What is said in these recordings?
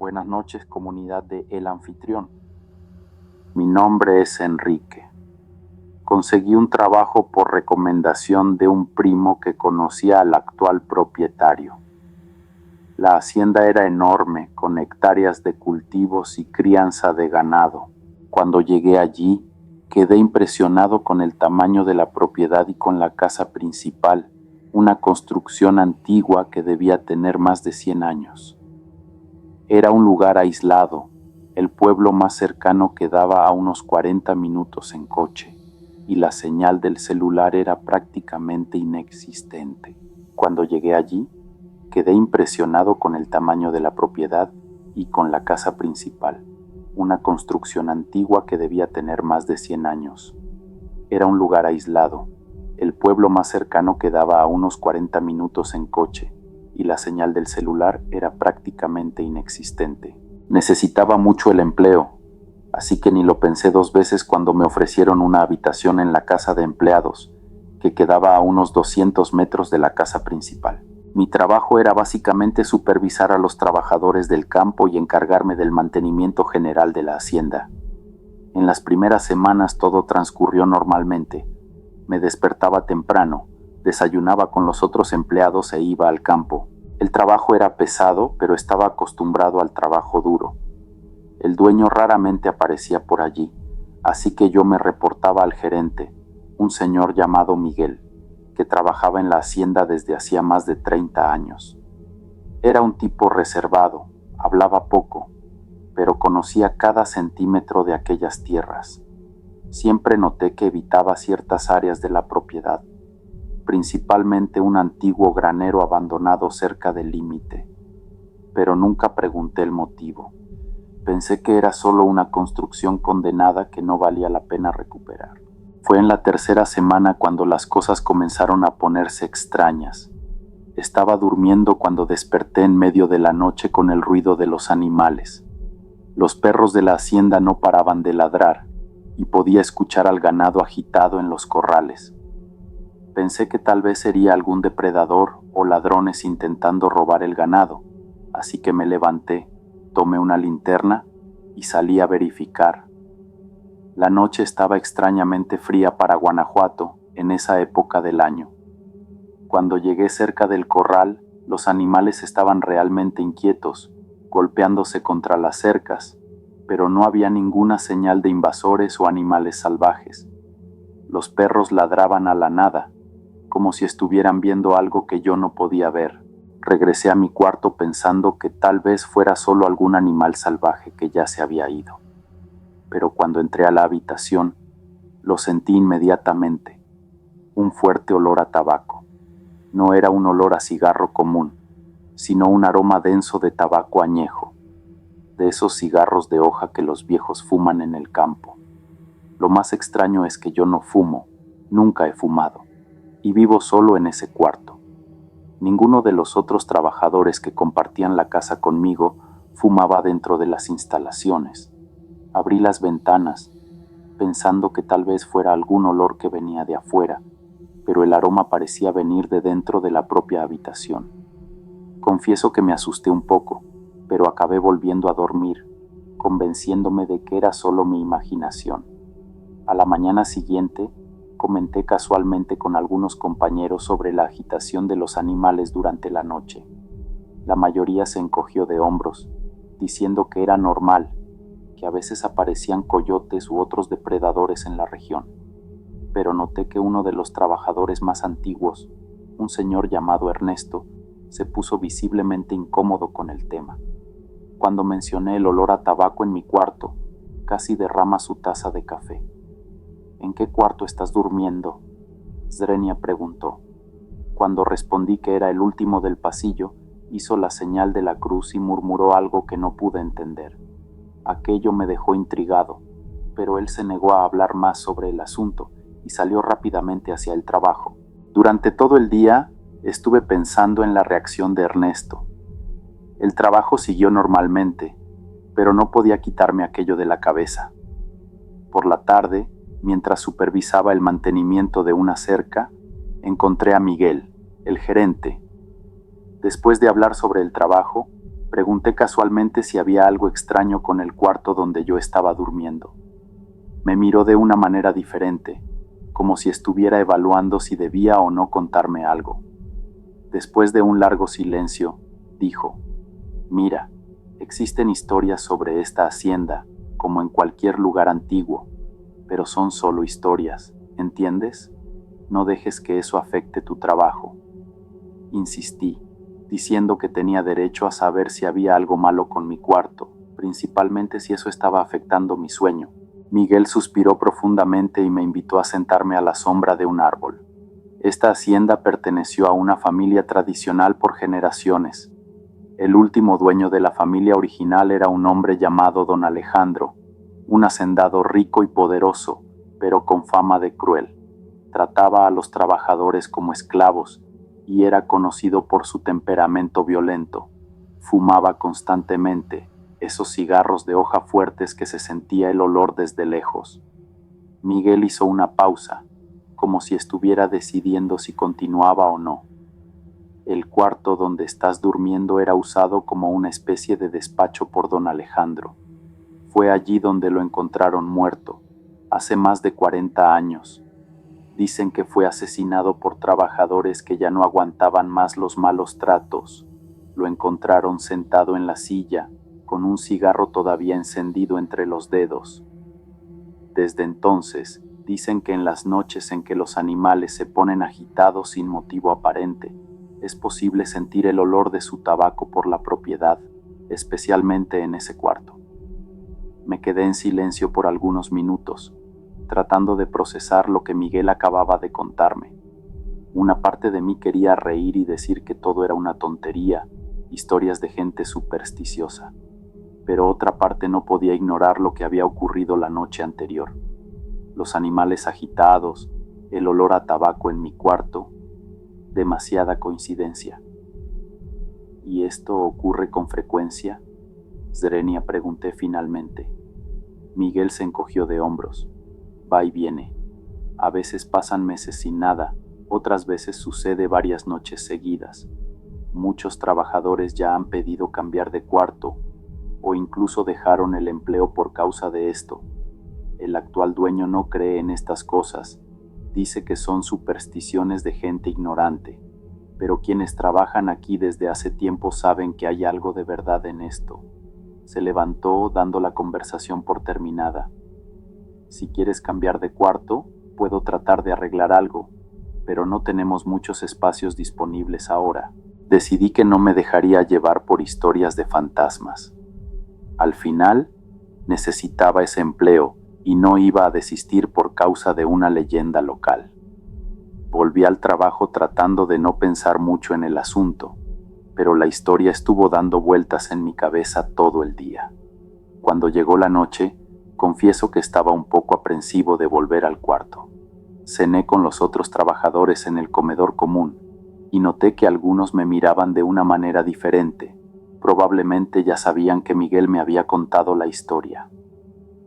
Buenas noches, comunidad de El Anfitrión. Mi nombre es Enrique. Conseguí un trabajo por recomendación de un primo que conocía al actual propietario. La hacienda era enorme, con hectáreas de cultivos y crianza de ganado. Cuando llegué allí, quedé impresionado con el tamaño de la propiedad y con la casa principal, una construcción antigua que debía tener más de 100 años. Era un lugar aislado, el pueblo más cercano quedaba a unos 40 minutos en coche, y la señal del celular era prácticamente inexistente. Cuando llegué allí, quedé impresionado con el tamaño de la propiedad y con la casa principal, una construcción antigua que debía tener más de 100 años. Era un lugar aislado, el pueblo más cercano quedaba a unos 40 minutos en coche, y la señal del celular era prácticamente inexistente. Necesitaba mucho el empleo, así que ni lo pensé dos veces cuando me ofrecieron una habitación en la casa de empleados, que quedaba a unos 200 metros de la casa principal. Mi trabajo era básicamente supervisar a los trabajadores del campo y encargarme del mantenimiento general de la hacienda. En las primeras semanas todo transcurrió normalmente. Me despertaba temprano, desayunaba con los otros empleados e iba al campo. El trabajo era pesado, pero estaba acostumbrado al trabajo duro. El dueño raramente aparecía por allí, así que yo me reportaba al gerente, un señor llamado Miguel, que trabajaba en la hacienda desde hacía más de 30 años. Era un tipo reservado, hablaba poco, pero conocía cada centímetro de aquellas tierras. Siempre noté que evitaba ciertas áreas de la propiedad, principalmente un antiguo granero abandonado cerca del límite, pero nunca pregunté el motivo. Pensé que era solo una construcción condenada que no valía la pena recuperar. Fue en la tercera semana cuando las cosas comenzaron a ponerse extrañas. Estaba durmiendo cuando desperté en medio de la noche con el ruido de los animales. Los perros de la hacienda no paraban de ladrar y podía escuchar al ganado agitado en los corrales. Pensé que tal vez sería algún depredador o ladrones intentando robar el ganado, así que me levanté, tomé una linterna y salí a verificar. La noche estaba extrañamente fría para Guanajuato en esa época del año. Cuando llegué cerca del corral, los animales estaban realmente inquietos, golpeándose contra las cercas, pero no había ninguna señal de invasores o animales salvajes. Los perros ladraban a la nada, como si estuvieran viendo algo que yo no podía ver. Regresé a mi cuarto pensando que tal vez fuera solo algún animal salvaje que ya se había ido. Pero cuando entré a la habitación, lo sentí inmediatamente. Un fuerte olor a tabaco. No era un olor a cigarro común, sino un aroma denso de tabaco añejo, de esos cigarros de hoja que los viejos fuman en el campo. Lo más extraño es que yo no fumo, nunca he fumado, y vivo solo en ese cuarto. Ninguno de los otros trabajadores que compartían la casa conmigo fumaba dentro de las instalaciones. Abrí las ventanas, pensando que tal vez fuera algún olor que venía de afuera, pero el aroma parecía venir de dentro de la propia habitación. Confieso que me asusté un poco, pero acabé volviendo a dormir, convenciéndome de que era solo mi imaginación. A la mañana siguiente, comenté casualmente con algunos compañeros sobre la agitación de los animales durante la noche. La mayoría se encogió de hombros, diciendo que era normal, que a veces aparecían coyotes u otros depredadores en la región. Pero noté que uno de los trabajadores más antiguos, un señor llamado Ernesto, se puso visiblemente incómodo con el tema. Cuando mencioné el olor a tabaco en mi cuarto, casi derrama su taza de café. ¿En qué cuarto estás durmiendo?, Zrenia preguntó. Cuando respondí que era el último del pasillo, hizo la señal de la cruz y murmuró algo que no pude entender. Aquello me dejó intrigado, pero él se negó a hablar más sobre el asunto y salió rápidamente hacia el trabajo. Durante todo el día estuve pensando en la reacción de Ernesto. El trabajo siguió normalmente, pero no podía quitarme aquello de la cabeza. Por la tarde, mientras supervisaba el mantenimiento de una cerca, encontré a Miguel, el gerente. Después de hablar sobre el trabajo, Pregunté casualmente si había algo extraño con el cuarto donde yo estaba durmiendo. Me miró de una manera diferente, como si estuviera evaluando si debía o no contarme algo. Después de un largo silencio, dijo: «Mira, existen historias sobre esta hacienda, como en cualquier lugar antiguo, pero son solo historias, ¿entiendes? No dejes que eso afecte tu trabajo». Insistí, diciendo que tenía derecho a saber si había algo malo con mi cuarto, principalmente si eso estaba afectando mi sueño. Miguel suspiró profundamente y me invitó a sentarme a la sombra de un árbol. Esta hacienda perteneció a una familia tradicional por generaciones. El último dueño de la familia original era un hombre llamado Don Alejandro, un hacendado rico y poderoso, pero con fama de cruel. Trataba a los trabajadores como esclavos y era conocido por su temperamento violento. Fumaba constantemente, esos cigarros de hoja fuertes que se sentía el olor desde lejos. Miguel hizo una pausa, como si estuviera decidiendo si continuaba o no. El cuarto donde estás durmiendo era usado como una especie de despacho por don Alejandro. Fue allí donde lo encontraron muerto, hace más de 40 años. Dicen que fue asesinado por trabajadores que ya no aguantaban más los malos tratos. Lo encontraron sentado en la silla, con un cigarro todavía encendido entre los dedos. Desde entonces, dicen que en las noches en que los animales se ponen agitados sin motivo aparente, es posible sentir el olor de su tabaco por la propiedad, especialmente en ese cuarto. Me quedé en silencio por algunos minutos, tratando de procesar lo que Miguel acababa de contarme. Una parte de mí quería reír y decir que todo era una tontería, historias de gente supersticiosa, pero otra parte no podía ignorar lo que había ocurrido la noche anterior. Los animales agitados, el olor a tabaco en mi cuarto, demasiada coincidencia. ¿Y esto ocurre con frecuencia?, Zrenia pregunté finalmente. Miguel se encogió de hombros. Va y viene. A veces pasan meses sin nada, otras veces sucede varias noches seguidas. Muchos trabajadores ya han pedido cambiar de cuarto o incluso dejaron el empleo por causa de esto. El actual dueño no cree en estas cosas. Dice que son supersticiones de gente ignorante, pero quienes trabajan aquí desde hace tiempo saben que hay algo de verdad en esto. Se levantó dando la conversación por terminada. Si quieres cambiar de cuarto, puedo tratar de arreglar algo, pero no tenemos muchos espacios disponibles ahora. Decidí que no me dejaría llevar por historias de fantasmas. Al final, necesitaba ese empleo y no iba a desistir por causa de una leyenda local. Volví al trabajo tratando de no pensar mucho en el asunto, pero la historia estuvo dando vueltas en mi cabeza todo el día. Cuando llegó la noche, confieso que estaba un poco aprensivo de volver al cuarto. Cené con los otros trabajadores en el comedor común y noté que algunos me miraban de una manera diferente. Probablemente ya sabían que Miguel me había contado la historia.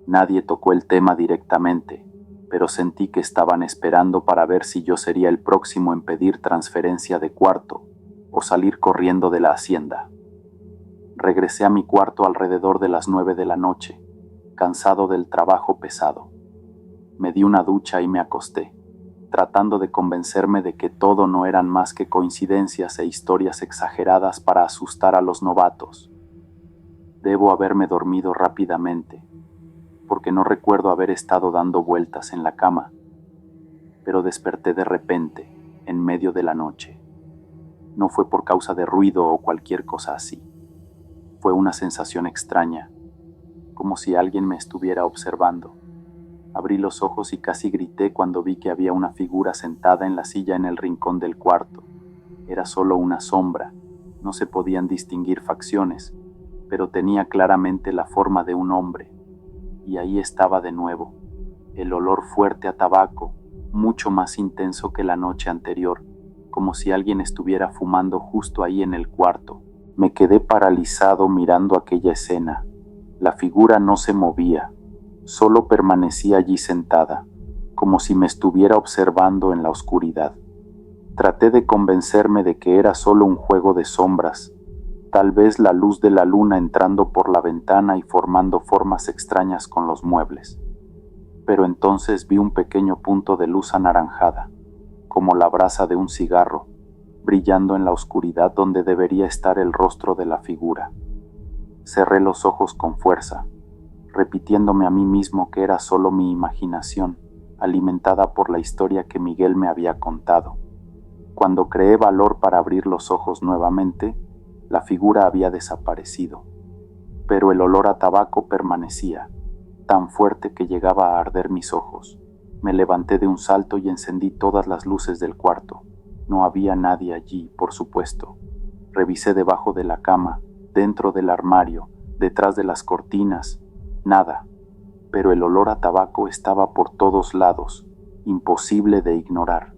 Nadie tocó el tema directamente, pero sentí que estaban esperando para ver si yo sería el próximo en pedir transferencia de cuarto o salir corriendo de la hacienda. Regresé a mi cuarto alrededor de las 9 de la noche, cansado del trabajo pesado. Me di una ducha y me acosté, tratando de convencerme de que todo no eran más que coincidencias e historias exageradas para asustar a los novatos. Debo haberme dormido rápidamente, porque no recuerdo haber estado dando vueltas en la cama, pero desperté de repente, en medio de la noche. No fue por causa de ruido o cualquier cosa así. Fue una sensación extraña, como si alguien me estuviera observando. Abrí los ojos y casi grité cuando vi que había una figura sentada en la silla en el rincón del cuarto. Era solo una sombra, no se podían distinguir facciones, pero tenía claramente la forma de un hombre. Y ahí estaba de nuevo, el olor fuerte a tabaco, mucho más intenso que la noche anterior, como si alguien estuviera fumando justo ahí en el cuarto. Me quedé paralizado mirando aquella escena. La figura no se movía, solo permanecía allí sentada, como si me estuviera observando en la oscuridad. Traté de convencerme de que era solo un juego de sombras, tal vez la luz de la luna entrando por la ventana y formando formas extrañas con los muebles. Pero entonces vi un pequeño punto de luz anaranjada, como la brasa de un cigarro, brillando en la oscuridad donde debería estar el rostro de la figura. Cerré los ojos con fuerza, repitiéndome a mí mismo que era solo mi imaginación, alimentada por la historia que Miguel me había contado. Cuando creé valor para abrir los ojos nuevamente, la figura había desaparecido, pero el olor a tabaco permanecía, tan fuerte que llegaba a arder mis ojos. Me levanté de un salto y encendí todas las luces del cuarto. No había nadie allí, por supuesto. Revisé debajo de la cama, dentro del armario, detrás de las cortinas. Nada. Pero el olor a tabaco estaba por todos lados, imposible de ignorar.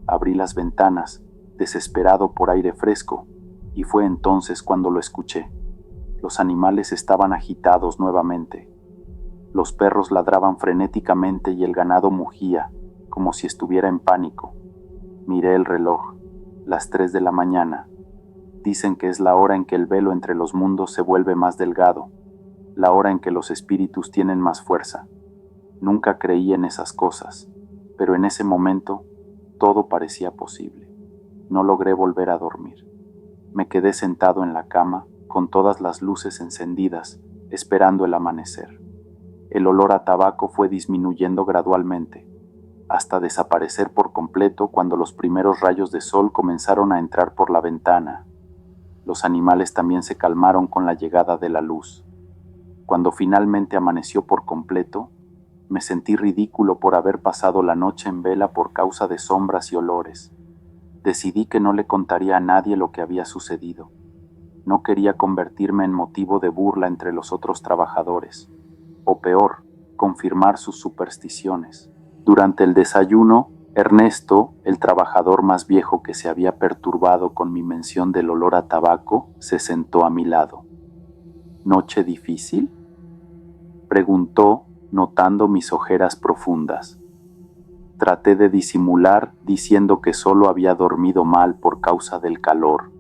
Abrí las ventanas, desesperado por aire fresco, y fue entonces cuando lo escuché. Los animales estaban agitados nuevamente. Los perros ladraban frenéticamente y el ganado mugía, como si estuviera en pánico. Miré el reloj, las 3 de la mañana. Dicen que es la hora en que el velo entre los mundos se vuelve más delgado, la hora en que los espíritus tienen más fuerza. Nunca creí en esas cosas, pero en ese momento todo parecía posible. No logré volver a dormir. Me quedé sentado en la cama, con todas las luces encendidas, esperando el amanecer. El olor a tabaco fue disminuyendo gradualmente, hasta desaparecer por completo cuando los primeros rayos de sol comenzaron a entrar por la ventana. Los animales también se calmaron con la llegada de la luz. Cuando finalmente amaneció por completo, me sentí ridículo por haber pasado la noche en vela por causa de sombras y olores. Decidí que no le contaría a nadie lo que había sucedido. No quería convertirme en motivo de burla entre los otros trabajadores, o peor, confirmar sus supersticiones. Durante el desayuno, Ernesto, el trabajador más viejo que se había perturbado con mi mención del olor a tabaco, se sentó a mi lado. ¿Noche difícil?, preguntó, notando mis ojeras profundas. Traté de disimular, diciendo que solo había dormido mal por causa del calor.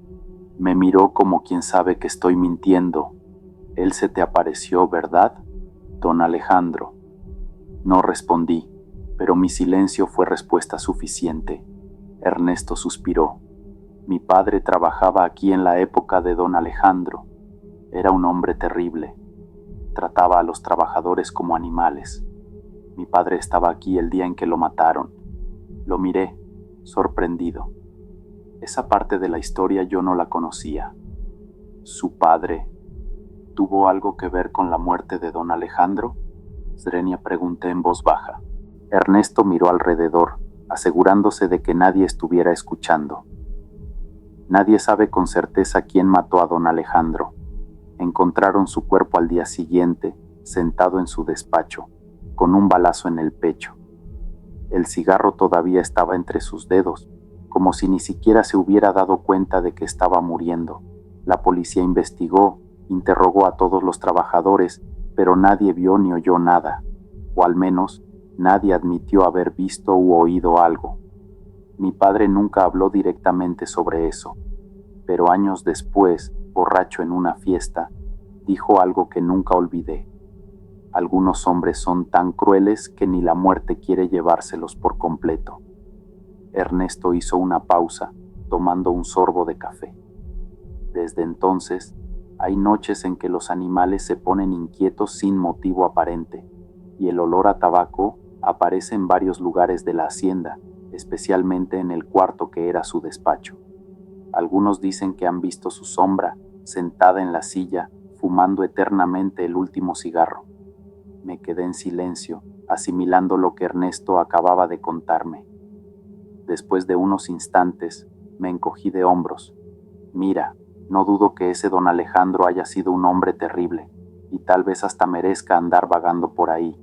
Me miró como quien sabe que estoy mintiendo. Él se te apareció, ¿verdad, don Alejandro? No respondí, pero mi silencio fue respuesta suficiente. Ernesto suspiró. Mi padre trabajaba aquí en la época de don Alejandro. Era un hombre terrible. Trataba a los trabajadores como animales. Mi padre estaba aquí el día en que lo mataron. Lo miré, sorprendido. Esa parte de la historia yo no la conocía. ¿Su padre tuvo algo que ver con la muerte de don Alejandro?, Zrenia pregunté en voz baja. Ernesto miró alrededor, asegurándose de que nadie estuviera escuchando. Nadie sabe con certeza quién mató a don Alejandro. Encontraron su cuerpo al día siguiente, sentado en su despacho, con un balazo en el pecho. El cigarro todavía estaba entre sus dedos, como si ni siquiera se hubiera dado cuenta de que estaba muriendo. La policía investigó, interrogó a todos los trabajadores, pero nadie vio ni oyó nada, o al menos nadie admitió haber visto u oído algo. Mi padre nunca habló directamente sobre eso, pero años después, borracho en una fiesta, dijo algo que nunca olvidé. Algunos hombres son tan crueles que ni la muerte quiere llevárselos por completo. Ernesto hizo una pausa, tomando un sorbo de café. Desde entonces, hay noches en que los animales se ponen inquietos sin motivo aparente, y el olor a tabaco aparece en varios lugares de la hacienda, especialmente en el cuarto que era su despacho. Algunos dicen que han visto su sombra, sentada en la silla, fumando eternamente el último cigarro. Me quedé en silencio, asimilando lo que Ernesto acababa de contarme. Después de unos instantes, me encogí de hombros. Mira, no dudo que ese don Alejandro haya sido un hombre terrible, y tal vez hasta merezca andar vagando por ahí.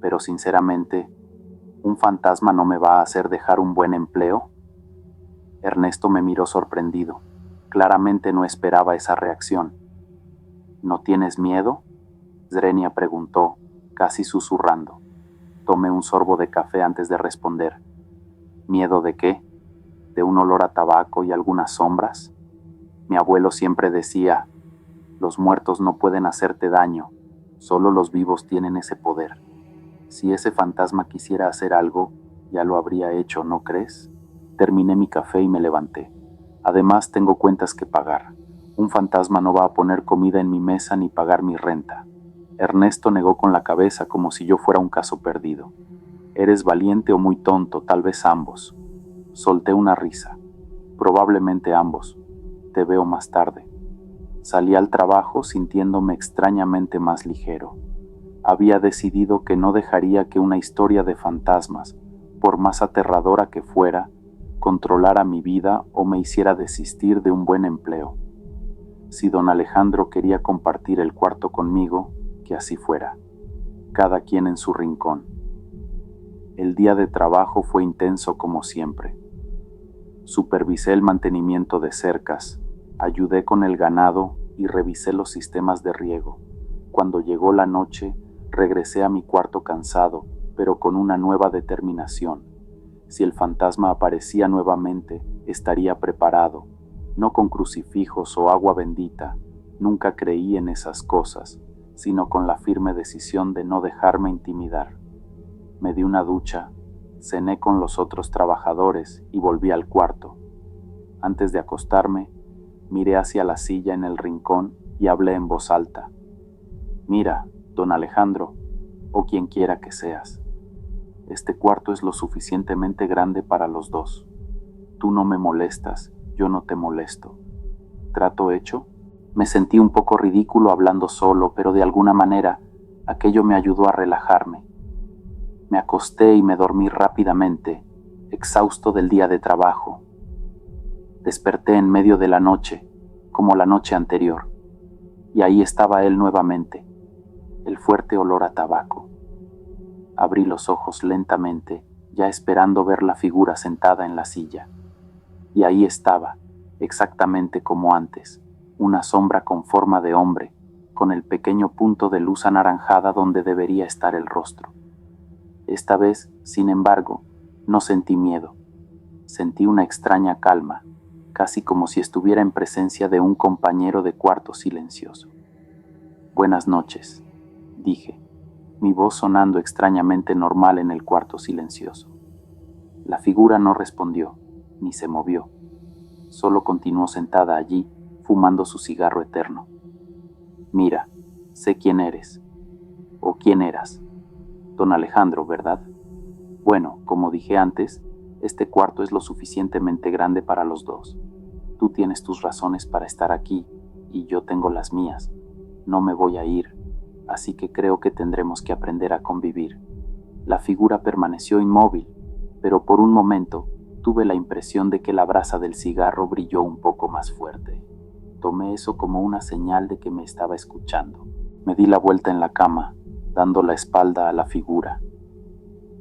Pero sinceramente, ¿un fantasma no me va a hacer dejar un buen empleo? Ernesto me miró sorprendido. Claramente no esperaba esa reacción. ¿No tienes miedo?, Zrenia preguntó, casi susurrando. Tomé un sorbo de café antes de responder. ¿Miedo de qué? ¿De un olor a tabaco y algunas sombras? Mi abuelo siempre decía, los muertos no pueden hacerte daño, solo los vivos tienen ese poder. Si ese fantasma quisiera hacer algo, ya lo habría hecho, ¿no crees? Terminé mi café y me levanté. Además, tengo cuentas que pagar. Un fantasma no va a poner comida en mi mesa ni pagar mi renta. Ernesto negó con la cabeza como si yo fuera un caso perdido. Eres valiente o muy tonto, tal vez ambos. Solté una risa. Probablemente ambos. Te veo más tarde. Salí al trabajo sintiéndome extrañamente más ligero. Había decidido que no dejaría que una historia de fantasmas, por más aterradora que fuera, controlara mi vida o me hiciera desistir de un buen empleo. Si don Alejandro quería compartir el cuarto conmigo, que así fuera, cada quien en su rincón. El día de trabajo fue intenso como siempre. Supervisé el mantenimiento de cercas, ayudé con el ganado y revisé los sistemas de riego. Cuando llegó la noche, regresé a mi cuarto cansado, pero con una nueva determinación. Si el fantasma aparecía nuevamente, estaría preparado, no con crucifijos o agua bendita. Nunca creí en esas cosas, sino con la firme decisión de no dejarme intimidar. Me di una ducha, cené con los otros trabajadores y volví al cuarto. Antes de acostarme, miré hacia la silla en el rincón y hablé en voz alta. Mira, don Alejandro, o quien quiera que seas, este cuarto es lo suficientemente grande para los dos. Tú no me molestas, yo no te molesto. ¿Trato hecho? Me sentí un poco ridículo hablando solo, pero de alguna manera aquello me ayudó a relajarme. Me acosté y me dormí rápidamente, exhausto del día de trabajo. Desperté en medio de la noche, como la noche anterior, y ahí estaba él nuevamente, el fuerte olor a tabaco. Abrí los ojos lentamente, ya esperando ver la figura sentada en la silla. Y ahí estaba, exactamente como antes, una sombra con forma de hombre, con el pequeño punto de luz anaranjada donde debería estar el rostro. Esta vez, sin embargo, no sentí miedo. Sentí una extraña calma, casi como si estuviera en presencia de un compañero de cuarto silencioso. Buenas noches, dije, mi voz sonando extrañamente normal en el cuarto silencioso. La figura no respondió, ni se movió. Solo continuó sentada allí, fumando su cigarro eterno. Mira, sé quién eres, o quién eras. Don Alejandro, ¿verdad? Bueno, como dije antes, este cuarto es lo suficientemente grande para los dos. Tú tienes tus razones para estar aquí, y yo tengo las mías. No me voy a ir, así que creo que tendremos que aprender a convivir. La figura permaneció inmóvil, pero por un momento tuve la impresión de que la brasa del cigarro brilló un poco más fuerte. Tomé eso como una señal de que me estaba escuchando. Me di la vuelta en la cama, dando la espalda a la figura.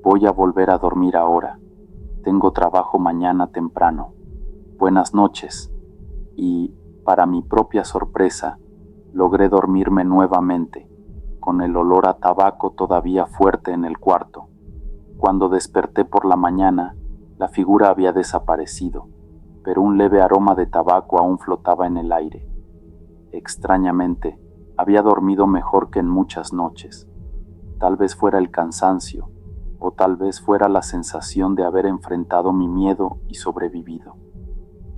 Voy a volver a dormir ahora. Tengo trabajo mañana temprano. Buenas noches. Y, para mi propia sorpresa, logré dormirme nuevamente, con el olor a tabaco todavía fuerte en el cuarto. Cuando desperté por la mañana, la figura había desaparecido, pero un leve aroma de tabaco aún flotaba en el aire. Extrañamente, había dormido mejor que en muchas noches. Tal vez fuera el cansancio, o tal vez fuera la sensación de haber enfrentado mi miedo y sobrevivido.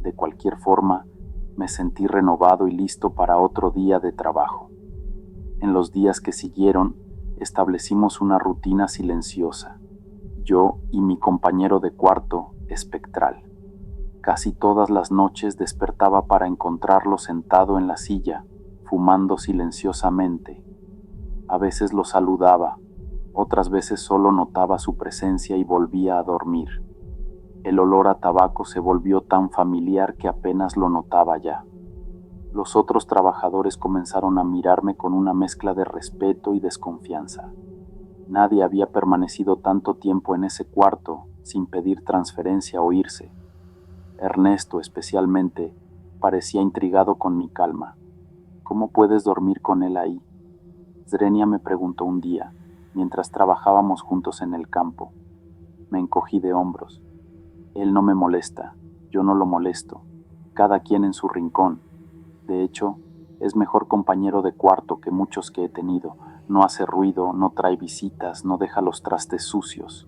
De cualquier forma, me sentí renovado y listo para otro día de trabajo. En los días que siguieron, establecimos una rutina silenciosa, yo y mi compañero de cuarto, espectral. Casi todas las noches despertaba para encontrarlo sentado en la silla, fumando silenciosamente. A veces lo saludaba, otras veces solo notaba su presencia y volvía a dormir. El olor a tabaco se volvió tan familiar que apenas lo notaba ya. Los otros trabajadores comenzaron a mirarme con una mezcla de respeto y desconfianza. Nadie había permanecido tanto tiempo en ese cuarto sin pedir transferencia o irse. Ernesto, especialmente, parecía intrigado con mi calma. ¿Cómo puedes dormir con él ahí? Zrenia me preguntó un día, mientras trabajábamos juntos en el campo. Me encogí de hombros. Él no me molesta, yo no lo molesto. Cada quien en su rincón. De hecho, es mejor compañero de cuarto que muchos que he tenido. No hace ruido, no trae visitas, no deja los trastes sucios.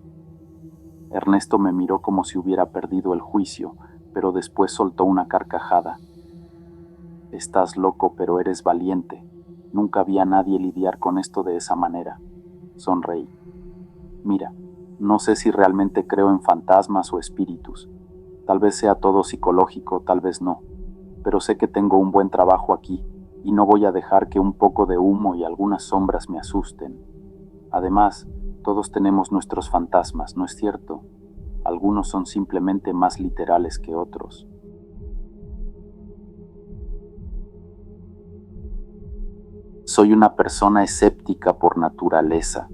Ernesto me miró como si hubiera perdido el juicio, pero después soltó una carcajada. Estás loco, pero eres valiente. Nunca vi a nadie lidiar con esto de esa manera. Sonreí. Mira, no sé si realmente creo en fantasmas o espíritus. Tal vez sea todo psicológico, tal vez no. Pero sé que tengo un buen trabajo aquí y no voy a dejar que un poco de humo y algunas sombras me asusten. Además, todos tenemos nuestros fantasmas, ¿no es cierto? Algunos son simplemente más literales que otros. Soy una persona escéptica por naturaleza.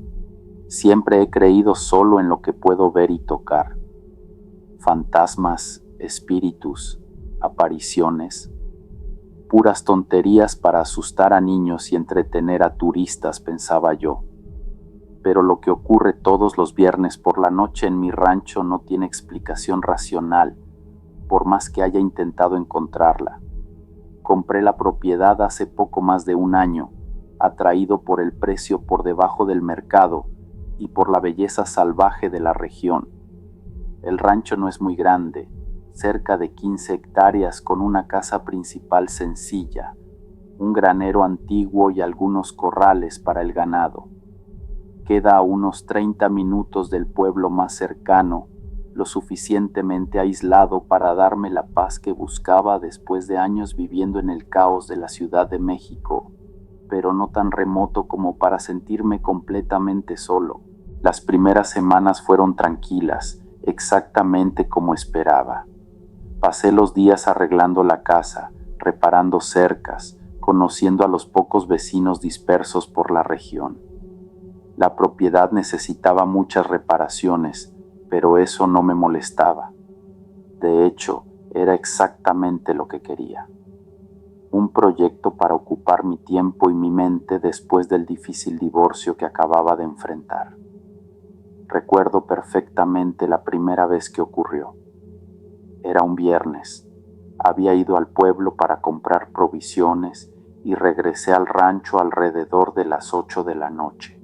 Siempre he creído solo en lo que puedo ver y tocar. Fantasmas, espíritus, apariciones, puras tonterías para asustar a niños y entretener a turistas, pensaba yo. Pero lo que ocurre todos los viernes por la noche en mi rancho no tiene explicación racional, por más que haya intentado encontrarla. Compré la propiedad hace poco más de un año, atraído por el precio por debajo del mercado y por la belleza salvaje de la región. El rancho no es muy grande, cerca de 15 hectáreas con una casa principal sencilla, un granero antiguo y algunos corrales para el ganado. Queda a unos 30 minutos del pueblo más cercano, lo suficientemente aislado para darme la paz que buscaba después de años viviendo en el caos de la Ciudad de México, pero no tan remoto como para sentirme completamente solo. Las primeras semanas fueron tranquilas, exactamente como esperaba. Pasé los días arreglando la casa, reparando cercas, conociendo a los pocos vecinos dispersos por la región. La propiedad necesitaba muchas reparaciones, pero eso no me molestaba. De hecho, era exactamente lo que quería. Un proyecto para ocupar mi tiempo y mi mente después del difícil divorcio que acababa de enfrentar. Recuerdo perfectamente la primera vez que ocurrió. Era un viernes. Había ido al pueblo para comprar provisiones y regresé al rancho alrededor de las 8 de la noche.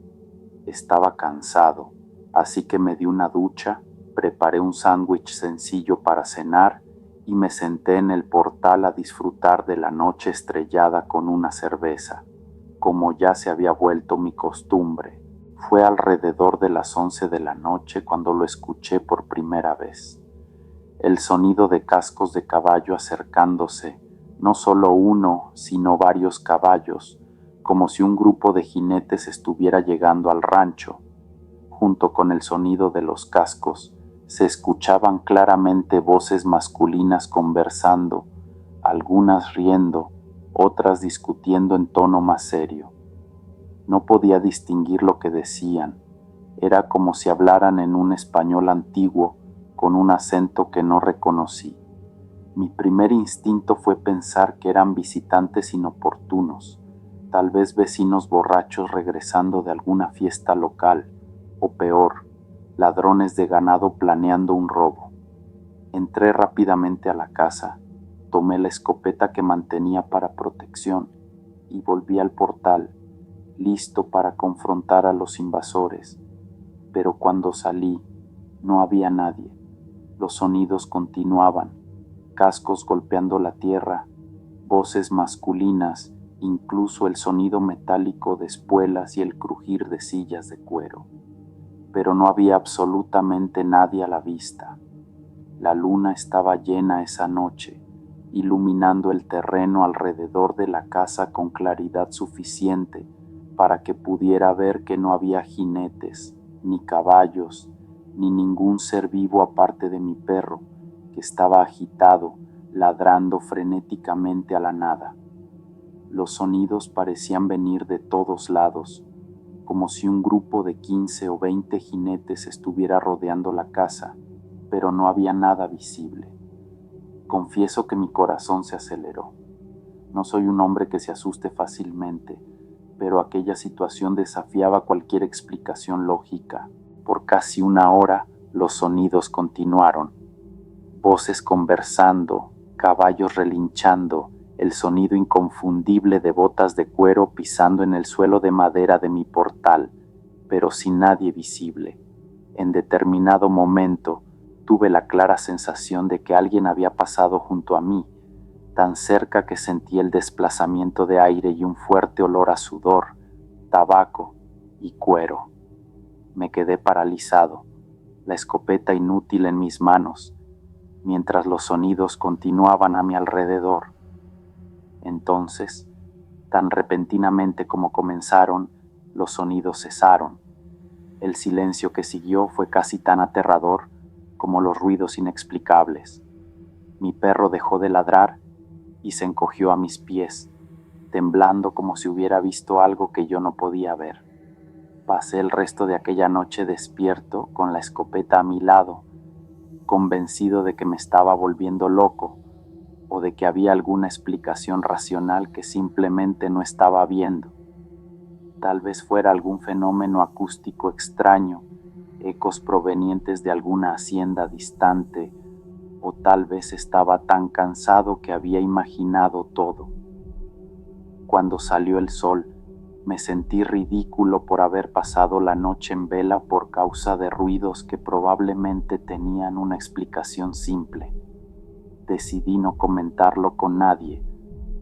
Estaba cansado, así que me di una ducha, preparé un sándwich sencillo para cenar y me senté en el portal a disfrutar de la noche estrellada con una cerveza, como ya se había vuelto mi costumbre. Fue alrededor de las 11 de la noche cuando lo escuché por primera vez. El sonido de cascos de caballo acercándose, no solo uno, sino varios caballos, como si un grupo de jinetes estuviera llegando al rancho. Junto con el sonido de los cascos, se escuchaban claramente voces masculinas conversando, algunas riendo, otras discutiendo en tono más serio. No podía distinguir lo que decían. Era como si hablaran en un español antiguo con un acento que no reconocí. Mi primer instinto fue pensar que eran visitantes inoportunos, tal vez vecinos borrachos regresando de alguna fiesta local, o peor, ladrones de ganado planeando un robo. Entré rápidamente a la casa, tomé la escopeta que mantenía para protección y volví al portal, listo para confrontar a los invasores. Pero cuando salí, no había nadie. Los sonidos continuaban, cascos golpeando la tierra, voces masculinas, incluso el sonido metálico de espuelas y el crujir de sillas de cuero. Pero no había absolutamente nadie a la vista. La luna estaba llena esa noche, iluminando el terreno alrededor de la casa con claridad suficiente para que pudiera ver que no había jinetes, ni caballos, ni ningún ser vivo aparte de mi perro, que estaba agitado, ladrando frenéticamente a la nada. Los sonidos parecían venir de todos lados, como si un grupo de 15 o 20 jinetes estuviera rodeando la casa, pero no había nada visible. Confieso que mi corazón se aceleró. No soy un hombre que se asuste fácilmente, pero aquella situación desafiaba cualquier explicación lógica. Por casi una hora, los sonidos continuaron. Voces conversando, caballos relinchando el sonido inconfundible de botas de cuero pisando en el suelo de madera de mi portal, pero sin nadie visible. En determinado momento tuve la clara sensación de que alguien había pasado junto a mí, tan cerca que sentí el desplazamiento de aire y un fuerte olor a sudor, tabaco y cuero. Me quedé paralizado, la escopeta inútil en mis manos, mientras los sonidos continuaban a mi alrededor. Entonces, tan repentinamente como comenzaron, los sonidos cesaron. El silencio que siguió fue casi tan aterrador como los ruidos inexplicables. Mi perro dejó de ladrar y se encogió a mis pies, temblando como si hubiera visto algo que yo no podía ver. Pasé el resto de aquella noche despierto con la escopeta a mi lado, convencido de que me estaba volviendo loco o de que había alguna explicación racional que simplemente no estaba viendo. Tal vez fuera algún fenómeno acústico extraño, ecos provenientes de alguna hacienda distante, o tal vez estaba tan cansado que había imaginado todo. Cuando salió el sol, me sentí ridículo por haber pasado la noche en vela por causa de ruidos que probablemente tenían una explicación simple. Decidí no comentarlo con nadie,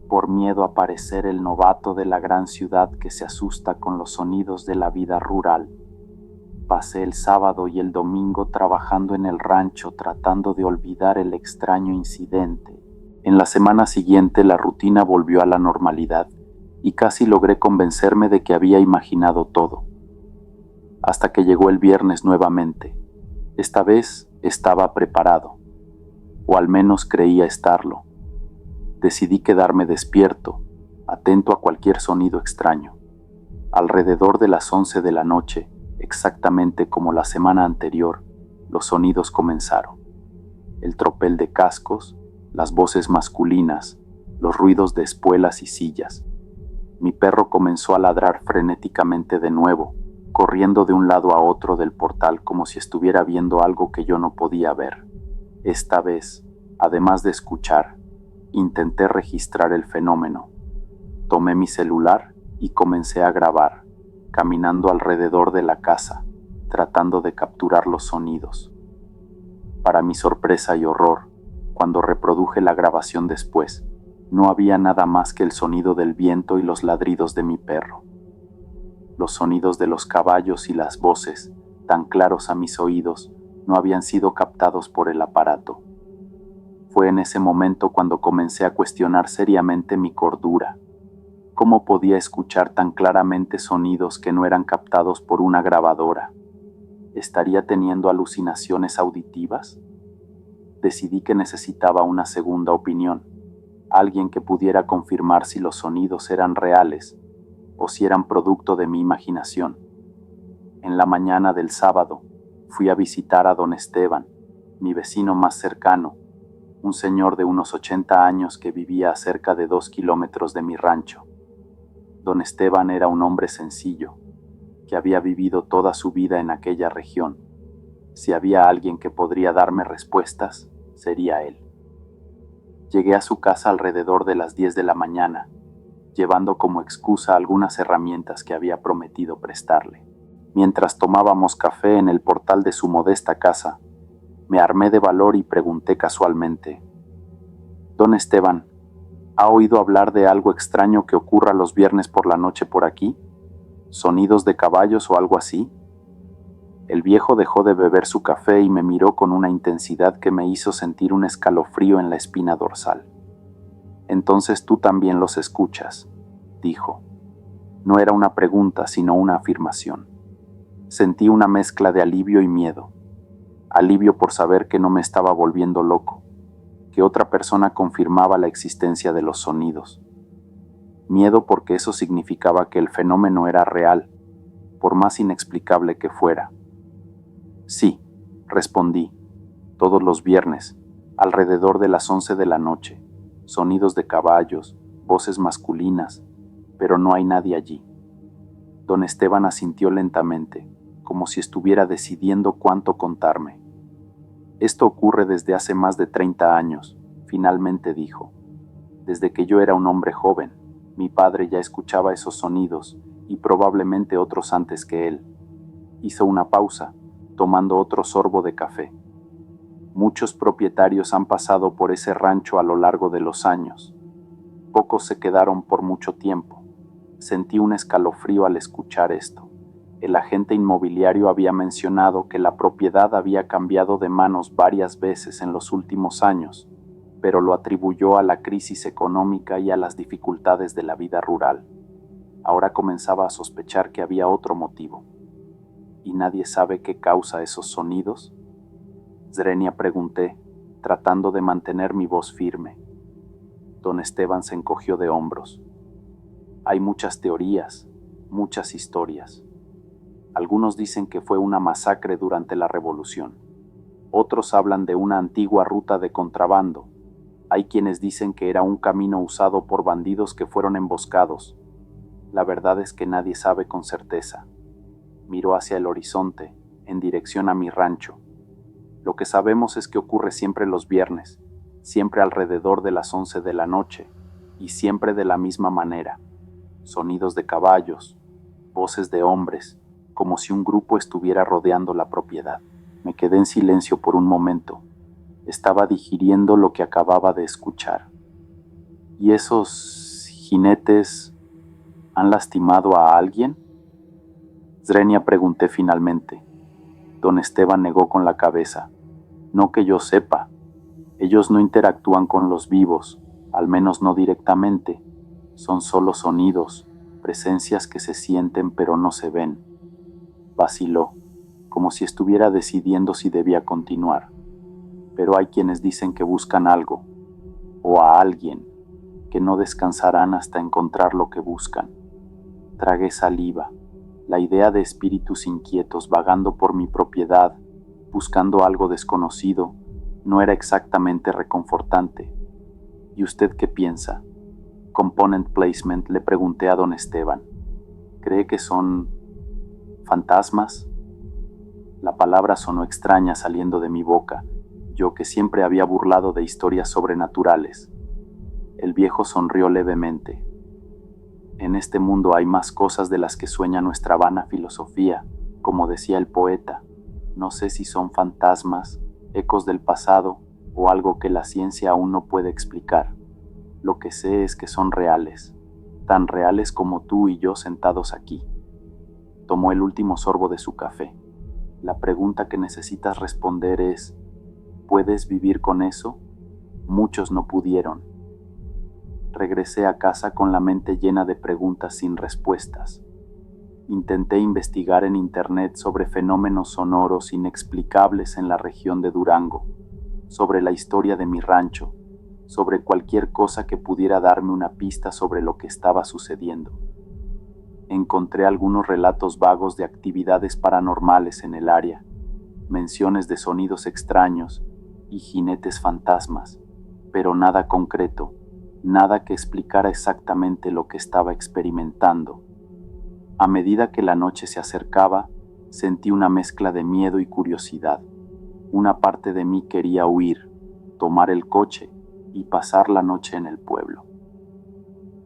por miedo a parecer el novato de la gran ciudad que se asusta con los sonidos de la vida rural. Pasé el sábado y el domingo trabajando en el rancho tratando de olvidar el extraño incidente. En la semana siguiente la rutina volvió a la normalidad y casi logré convencerme de que había imaginado todo. Hasta que llegó el viernes nuevamente. Esta vez estaba preparado, o al menos creía estarlo. Decidí quedarme despierto, atento a cualquier sonido extraño. Alrededor de las 11 de la noche, exactamente como la semana anterior, los sonidos comenzaron. El tropel de cascos, las voces masculinas, los ruidos de espuelas y sillas. Mi perro comenzó a ladrar frenéticamente de nuevo, corriendo de un lado a otro del portal como si estuviera viendo algo que yo no podía ver. Esta vez, además de escuchar, intenté registrar el fenómeno. Tomé mi celular y comencé a grabar, caminando alrededor de la casa, tratando de capturar los sonidos. Para mi sorpresa y horror, cuando reproduje la grabación después, no había nada más que el sonido del viento y los ladridos de mi perro. Los sonidos de los caballos y las voces, tan claros a mis oídos, no habían sido captados por el aparato. Fue en ese momento cuando comencé a cuestionar seriamente mi cordura. ¿Cómo podía escuchar tan claramente sonidos que no eran captados por una grabadora? ¿Estaría teniendo alucinaciones auditivas? Decidí que necesitaba una segunda opinión, alguien que pudiera confirmar si los sonidos eran reales o si eran producto de mi imaginación. En la mañana del sábado, fui a visitar a don Esteban, mi vecino más cercano, un señor de unos 80 años que vivía a cerca de 2 kilómetros de mi rancho. Don Esteban era un hombre sencillo, que había vivido toda su vida en aquella región. Si había alguien que podría darme respuestas, sería él. Llegué a su casa alrededor de las 10 de la mañana, llevando como excusa algunas herramientas que había prometido prestarle. Mientras tomábamos café en el portal de su modesta casa, me armé de valor y pregunté casualmente: «Don Esteban, ¿ha oído hablar de algo extraño que ocurra los viernes por la noche por aquí? ¿Sonidos de caballos o algo así?» El viejo dejó de beber su café y me miró con una intensidad que me hizo sentir un escalofrío en la espina dorsal. «Entonces tú también los escuchas», dijo. No era una pregunta, sino una afirmación. Sentí una mezcla de alivio y miedo. Alivio por saber que no me estaba volviendo loco, que otra persona confirmaba la existencia de los sonidos. Miedo porque eso significaba que el fenómeno era real, por más inexplicable que fuera. «Sí», respondí, «todos los viernes, alrededor de las 11 de la noche, sonidos de caballos, voces masculinas, pero no hay nadie allí». Don Esteban asintió lentamente, como si estuviera decidiendo cuánto contarme. «Esto ocurre desde hace más de 30 años», finalmente dijo. Desde que yo era un hombre joven, mi padre ya escuchaba esos sonidos y probablemente otros antes que él. Hizo una pausa, tomando otro sorbo de café. Muchos propietarios han pasado por ese rancho a lo largo de los años. Pocos se quedaron por mucho tiempo. Sentí un escalofrío al escuchar esto. El agente inmobiliario había mencionado que la propiedad había cambiado de manos varias veces en los últimos años, pero lo atribuyó a la crisis económica y a las dificultades de la vida rural. Ahora comenzaba a sospechar que había otro motivo. ¿Y nadie sabe qué causa esos sonidos? Zrenia, pregunté, tratando de mantener mi voz firme. Don Esteban se encogió de hombros. Hay muchas teorías, muchas historias. Algunos dicen que fue una masacre durante la Revolución. Otros hablan de una antigua ruta de contrabando. Hay quienes dicen que era un camino usado por bandidos que fueron emboscados. La verdad es que nadie sabe con certeza. Miró hacia el horizonte, en dirección a mi rancho. Lo que sabemos es que ocurre siempre los viernes, siempre alrededor de las 11 de la noche, y siempre de la misma manera. Sonidos de caballos, voces de hombres, como si un grupo estuviera rodeando la propiedad. Me quedé en silencio por un momento. Estaba digiriendo lo que acababa de escuchar. ¿Y esos jinetes han lastimado a alguien? Zrenia, pregunté finalmente. Don Esteban negó con la cabeza. No que yo sepa. Ellos no interactúan con los vivos, al menos no directamente. Son solo sonidos, presencias que se sienten pero no se ven. Vaciló, como si estuviera decidiendo si debía continuar. Pero hay quienes dicen que buscan algo, o a alguien, que no descansarán hasta encontrar lo que buscan. Tragué saliva. La idea de espíritus inquietos vagando por mi propiedad, buscando algo desconocido, no era exactamente reconfortante. ¿Y usted qué piensa? Component placement, le pregunté a don Esteban. ¿Cree que son fantasmas? La palabra sonó extraña saliendo de mi boca, yo que siempre había burlado de historias sobrenaturales. El viejo sonrió levemente. En este mundo hay más cosas de las que sueña nuestra vana filosofía, como decía el poeta. No sé si son fantasmas, ecos del pasado o algo que la ciencia aún no puede explicar. Lo que sé es que son reales, tan reales como tú y yo sentados aquí. Tomó el último sorbo de su café. La pregunta que necesitas responder es, ¿puedes vivir con eso? Muchos no pudieron. Regresé a casa con la mente llena de preguntas sin respuestas. Intenté investigar en internet sobre fenómenos sonoros inexplicables en la región de Durango, sobre la historia de mi rancho, sobre cualquier cosa que pudiera darme una pista sobre lo que estaba sucediendo. Encontré algunos relatos vagos de actividades paranormales en el área, menciones de sonidos extraños y jinetes fantasmas, pero nada concreto, nada que explicara exactamente lo que estaba experimentando. A medida que la noche se acercaba, sentí una mezcla de miedo y curiosidad. Una parte de mí quería huir, tomar el coche y pasar la noche en el pueblo.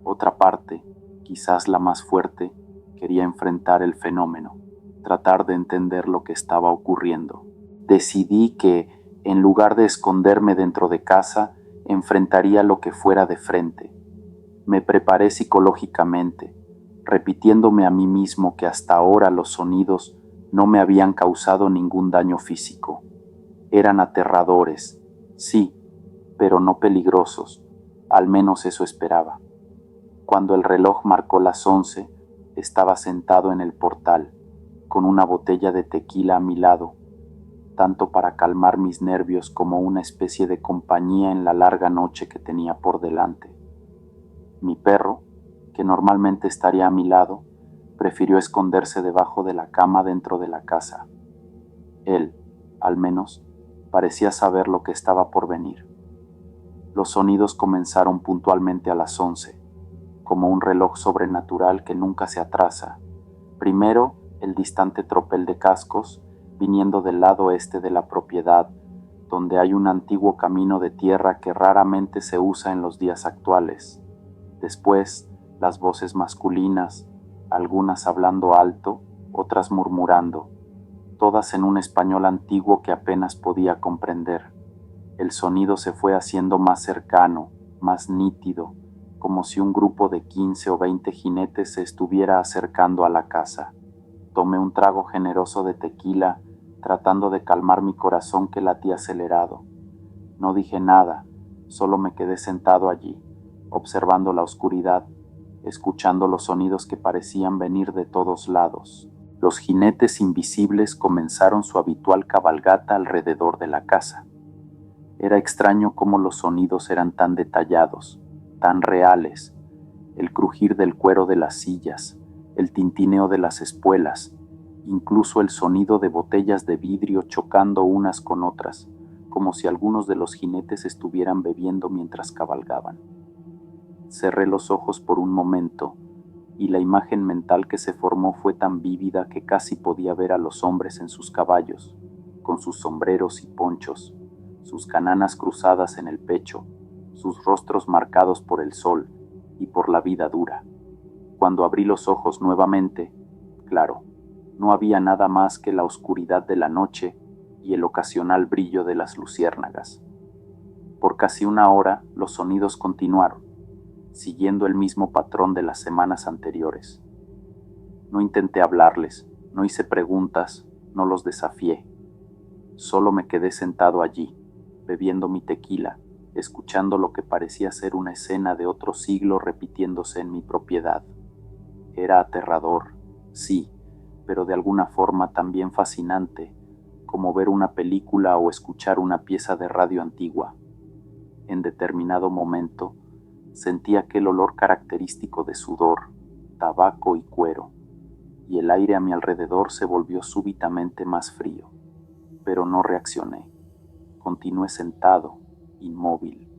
Otra parte, quizás la más fuerte, quería enfrentar el fenómeno, tratar de entender lo que estaba ocurriendo. Decidí que, en lugar de esconderme dentro de casa, enfrentaría lo que fuera de frente. Me preparé psicológicamente, repitiéndome a mí mismo que hasta ahora los sonidos no me habían causado ningún daño físico. Eran aterradores, sí, pero no peligrosos, al menos eso esperaba. Cuando el reloj marcó las 11, estaba sentado en el portal, con una botella de tequila a mi lado, tanto para calmar mis nervios como una especie de compañía en la larga noche que tenía por delante. Mi perro, que normalmente estaría a mi lado, prefirió esconderse debajo de la cama dentro de la casa. Él, al menos, parecía saber lo que estaba por venir. Los sonidos comenzaron puntualmente a las 11, como un reloj sobrenatural que nunca se atrasa. Primero, el distante tropel de cascos, viniendo del lado este de la propiedad, donde hay un antiguo camino de tierra que raramente se usa en los días actuales. Después, las voces masculinas, algunas hablando alto, otras murmurando, todas en un español antiguo que apenas podía comprender. El sonido se fue haciendo más cercano, más nítido, como si un grupo de 15 o 20 jinetes se estuviera acercando a la casa. Tomé un trago generoso de tequila, tratando de calmar mi corazón que latía acelerado. No dije nada, solo me quedé sentado allí, observando la oscuridad, escuchando los sonidos que parecían venir de todos lados. Los jinetes invisibles comenzaron su habitual cabalgata alrededor de la casa. Era extraño cómo los sonidos eran tan detallados, tan reales. El crujir del cuero de las sillas, el tintineo de las espuelas, incluso el sonido de botellas de vidrio chocando unas con otras, como si algunos de los jinetes estuvieran bebiendo mientras cabalgaban. Cerré los ojos por un momento, y la imagen mental que se formó fue tan vívida que casi podía ver a los hombres en sus caballos, con sus sombreros y ponchos, sus cananas cruzadas en el pecho, sus rostros marcados por el sol y por la vida dura. Cuando abrí los ojos nuevamente, claro, no había nada más que la oscuridad de la noche y el ocasional brillo de las luciérnagas. Por casi una hora los sonidos continuaron, siguiendo el mismo patrón de las semanas anteriores. No intenté hablarles, no hice preguntas, no los desafié. Solo me quedé sentado allí, bebiendo mi tequila, escuchando lo que parecía ser una escena de otro siglo repitiéndose en mi propiedad. Era aterrador, sí, pero de alguna forma también fascinante, como ver una película o escuchar una pieza de radio antigua. En determinado momento, sentí aquel olor característico de sudor, tabaco y cuero, y el aire a mi alrededor se volvió súbitamente más frío, pero no reaccioné. Continué sentado, inmóvil,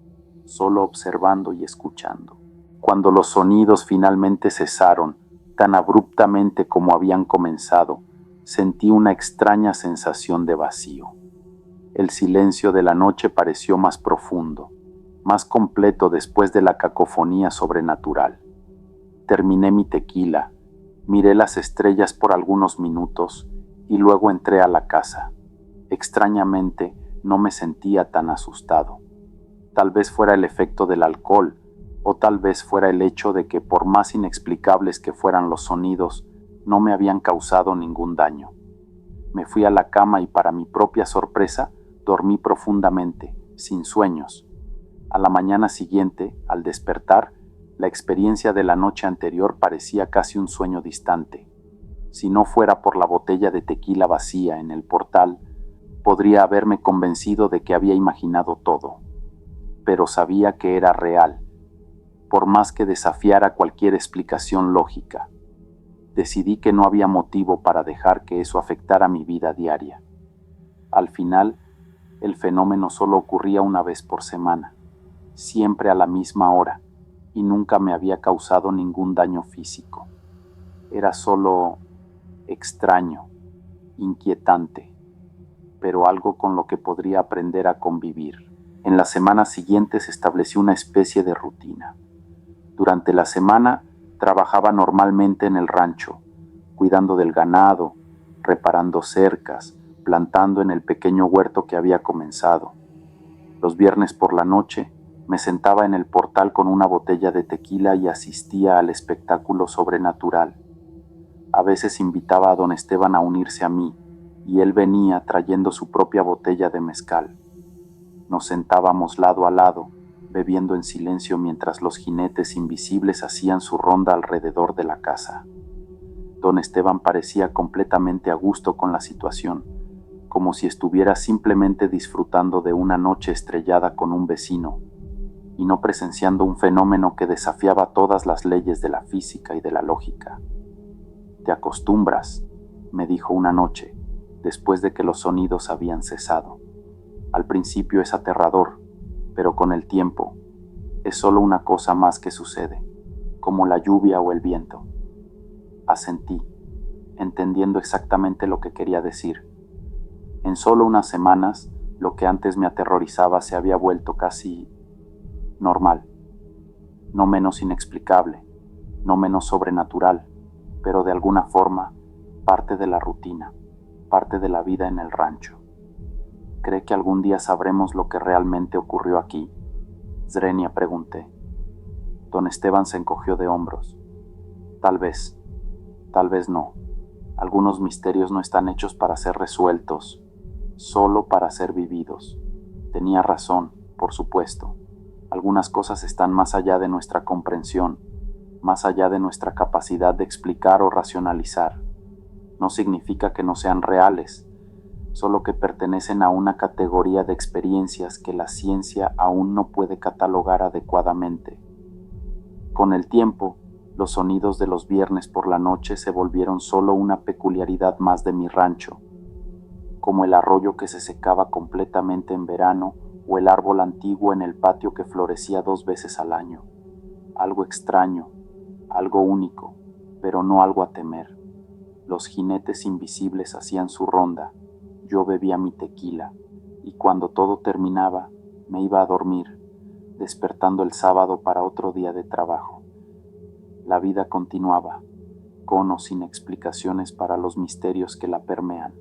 solo observando y escuchando. Cuando los sonidos finalmente cesaron, tan abruptamente como habían comenzado, sentí una extraña sensación de vacío. El silencio de la noche pareció más profundo, más completo después de la cacofonía sobrenatural. Terminé mi tequila, miré las estrellas por algunos minutos y luego entré a la casa. Extrañamente, no me sentía tan asustado. Tal vez fuera el efecto del alcohol, o tal vez fuera el hecho de que, por más inexplicables que fueran los sonidos, no me habían causado ningún daño. Me fui a la cama y, para mi propia sorpresa, dormí profundamente, sin sueños. A la mañana siguiente, al despertar, la experiencia de la noche anterior parecía casi un sueño distante. Si no fuera por la botella de tequila vacía en el portal, podría haberme convencido de que había imaginado todo. Pero sabía que era real, por más que desafiara cualquier explicación lógica. Decidí que no había motivo para dejar que eso afectara mi vida diaria. Al final, el fenómeno solo ocurría una vez por semana, siempre a la misma hora, y nunca me había causado ningún daño físico. Era solo extraño, inquietante, pero algo con lo que podría aprender a convivir. En las semanas siguientes establecí una especie de rutina. Durante la semana trabajaba normalmente en el rancho, cuidando del ganado, reparando cercas, plantando en el pequeño huerto que había comenzado. Los viernes por la noche me sentaba en el portal con una botella de tequila y asistía al espectáculo sobrenatural. A veces invitaba a don Esteban a unirse a mí, y él venía trayendo su propia botella de mezcal. Nos sentábamos lado a lado, bebiendo en silencio mientras los jinetes invisibles hacían su ronda alrededor de la casa. Don Esteban parecía completamente a gusto con la situación, como si estuviera simplemente disfrutando de una noche estrellada con un vecino, y no presenciando un fenómeno que desafiaba todas las leyes de la física y de la lógica. «Te acostumbras», me dijo una noche, después de que los sonidos habían cesado. «Al principio es aterrador, pero con el tiempo es solo una cosa más que sucede, como la lluvia o el viento». Asentí, entendiendo exactamente lo que quería decir. En solo unas semanas Lo que antes me aterrorizaba se había vuelto casi normal, no menos inexplicable, no menos sobrenatural, pero de alguna forma parte de la rutina, parte de la vida en el rancho. ¿Cree que algún día sabremos lo que realmente ocurrió aquí? Zrenia, pregunté. Don Esteban se encogió de hombros. Tal vez no. Algunos misterios no están hechos para ser resueltos, solo para ser vividos. Tenía razón, por supuesto. Algunas cosas están más allá de nuestra comprensión, más allá de nuestra capacidad de explicar o racionalizar. No significa que no sean reales, solo que pertenecen a una categoría de experiencias que la ciencia aún no puede catalogar adecuadamente. Con el tiempo, los sonidos de los viernes por la noche se volvieron solo una peculiaridad más de mi rancho, como el arroyo que se secaba completamente en verano o el árbol antiguo en el patio que florecía 2 veces al año. Algo extraño, algo único, pero no algo a temer. Los jinetes invisibles hacían su ronda, yo bebía mi tequila, y cuando todo terminaba, me iba a dormir, despertando el sábado para otro día de trabajo. La vida continuaba, con o sin explicaciones para los misterios que la permean.